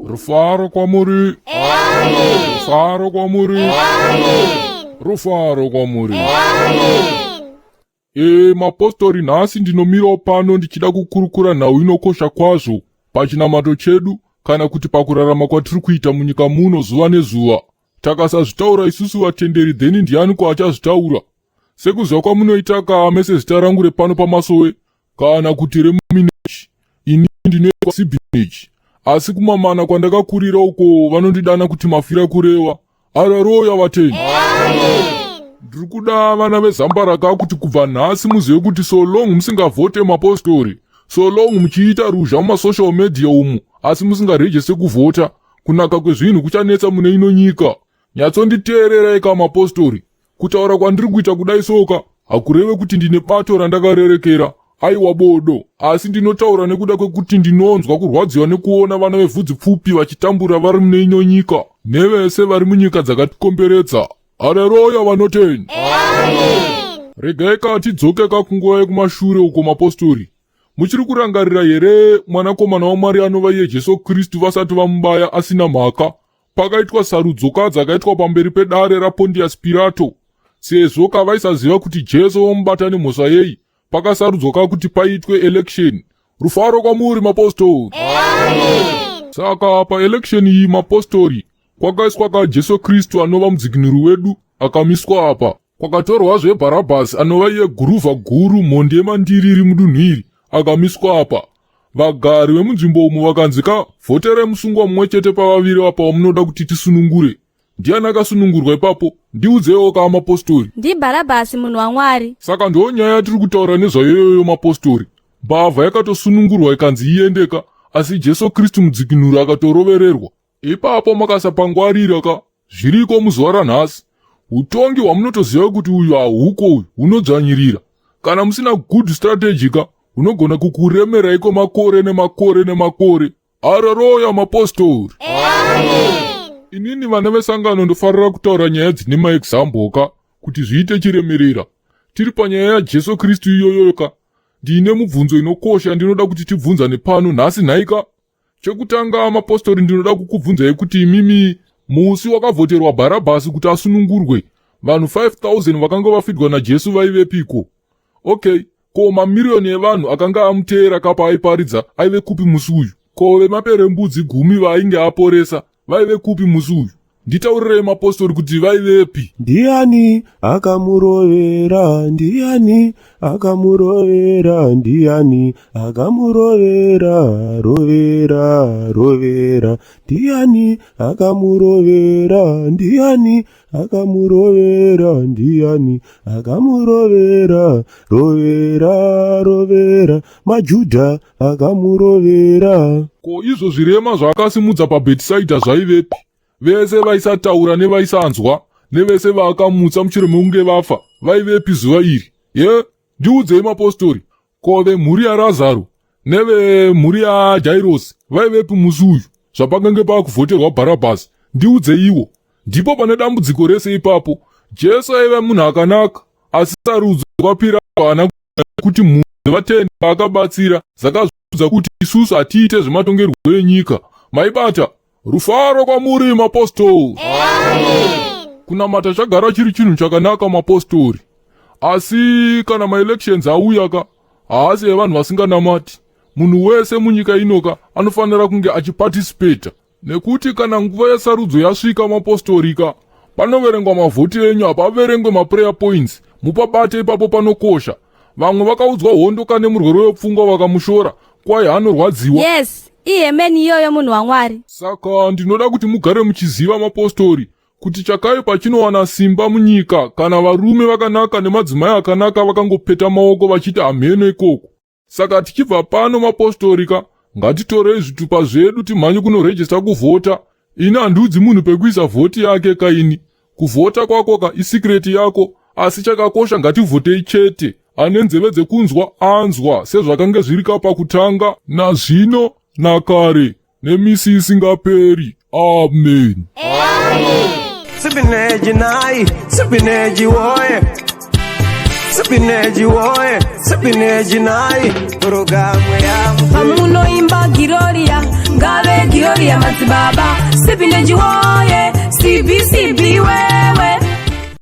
Rufaro kwamuri. Rufaro kwamuri. Rufaro kwamuri. Mapostori, nhasi ndinomirawo pano ndichida kukurukura nhau inokosha kwazvo pachinamato chedu kana kuti pakurarama kwatiri kuita munyika muno zuva nezuva. Takasazvitaura isusu vatenderi, then ndianiko achazvitaura? Sekuziva kwamunoita mese zita rangu repano pamasowe kana kuti remuminechi, ini ndinoitwa sibhinechi. Asi kumamana kwandakakurira uko vanondidana kuti mafira kureva. Araroya vatendi. Ndiri kuda vana vezambaraka kuti kubva nhasi muzive kuti so long musingavhote mapostori, so long muchiita ruzha mumasocial media umu asi musingarejese kuvhota, kunaka kwezvinhu kuchanetsa mune ino nyika. Nyatsonditeererai mapostori. Kutaura kwandiri kuita kudai soka hakureve kuti ndine bato randakarerekera, aiwa bodo, asi ndinotaura nekuda kwekuti ndinonzwa kurwadziwa nekuona vana vevhudzi pfupi vachitambura vari mune ino nyika nevese vari munyika dzakatikomberedza. Haleluya vanotendi. Regai tidzokeka kunguva yekumashure uko mapostori. Muchiri kurangarira here mwanakomana waMwari anova iye Jesu Kristu vasati vamubaya asina mhaka? Pakaitwa sarudzo dzakaitwa pamberi pedare raPontius Pilato. Sezvo kavaisaziva kuti Jesu vamubata nemhosva yei, pakasarudzwa kuti paitwe election. Rufaro kwamuri mapostori. Saka paelection iyi mapostori kwakaiswa Jesu Kristu anova mudzikinuri wedu akamiswa apa. Kwakatorwazve Bharabhasi anova iye guruvha guru, mhondi yemandiri iri mudunhu iri, akamiswa apa. Vagari vemunzvimbo umu vakanzika vhotere musungwa mumwe chete pavaviri apa wamunoda kuti tisunungure. Ndiani akasunungurwa ipapo? Ndiudzewo mapostori. Ndi Bharabhasi munhu waMwari. Saka ndiyo nyaya tiri kutaura nezvayoyo mapostori. Mbavha yakatosunungurwa ikanzi iendeka, asi Jesu Kristu mudzikinuri akatorovererwa. Ipapo makasapangwarira zviriko muzuva ranhasi. Utongi hwamunotoziva kuti uyu hahuko, uyu hunodzvanyirira. Kana musina good strategy hunogona kukuremeraiko makore nemakore nemakore. Haleluya mapostori. Inini vana vesangano ndofarira kutaura nyaya dzine maexample kuti zviite chiremerera. Tiri panyaya yaJesu Kristu iyoyoka. Ndine mubvunzo inokosha ndinoda kuti tibvunzane pano nhasi nhaika. Chekutanga mapostori, ndinoda kukubvunzai kuti imimi musi wakavhoterwa Bharabhasi kuti asunungurwe, vanhu 5,000 vakanga vafidwa naJesu vaivepiko? Okay, ko mamiriyoni evanhu akanga amuteera paaaiparidza aive kupi musi uyu? Ko vemaperembudzi 10 vaainge aporesa vaive kupi musi uyu? Nditaurirei mapostori kuti vaivepi? Ndiani akamurovera, ndiani akamurovera, ndiani akamurovera, rovera, rovera. Ndiani akamurovera, ndiani akamurovera, ndiani akamurovera, rovera, rovera. Majudha akamurovera. Ko izvo zvirema zvaakasimudza paBhetisaidha zvaivepi? Vese vaisataura nevaisanzwa nevese vaakamutsa mushure mekunge vafa vaivepi zuva iri? Ndiudzei mapostori. Ko vemhuri yaRazaro nevemhuri yaJairosi vaivepi musi uyu zvapakange paakuvhoterwa Bharabhasi? Ndiudzei iwo. Ndipo pane dambudziko rese ipapo. Jesu aiva munhu akanaka, asi sarudzo kwaPirato haana kuti mhuri dzevatendi vaakabatsira dzakazvidza kuti isusu hatiite zvematongerwo enyika. Maibata. Rufaro kwamuri mapostori. Kunamata zvagara chiri chinhu chakanaka mapostori. Asi kana maelections auya haasi evanhu vasinganamati. Munhu wese munyika inoka anofanira kunge achiparticipata. Nekuti kana nguva yesarudzo yasvika mapostori panoverengwa mavhoti enyu, hapaverengwe maprayer points. Mupabate ipapo panokosha. Vamwe vakaudzwa hondo nemurwere wepfungwa vakamushora, kwai anorwadziwa. Yes. Iyemeni iyoyo munhu waMwari. Saka ndinoda kuti mugare muchiziva mapostori kuti chakaipa chinowana simba munyika kana varume vakanaka nemadzimai akanaka vakangopeta maoko vachiti ameno ikoko. Saka tichibva pano mapostori ngatitorei zvitupa zvedu timhanye kunorejista kuvhota. Ini handiudzi munhu pekuisa vhoti yake kaini. Kuvhota kwako isikireti yako, asi chakakosha ngativhotei chete. Ane nzeve dzekunzwa anzwa sezvakange zviri pakutanga, nazvino nakare nemisi isingaperi. Amen. Sibineji nai, sibineji woye, sibineji woye, sibineji nai, programu ya pamuno imba Gloria, ngave Gloria. ya madzibaba, sipindeji woye.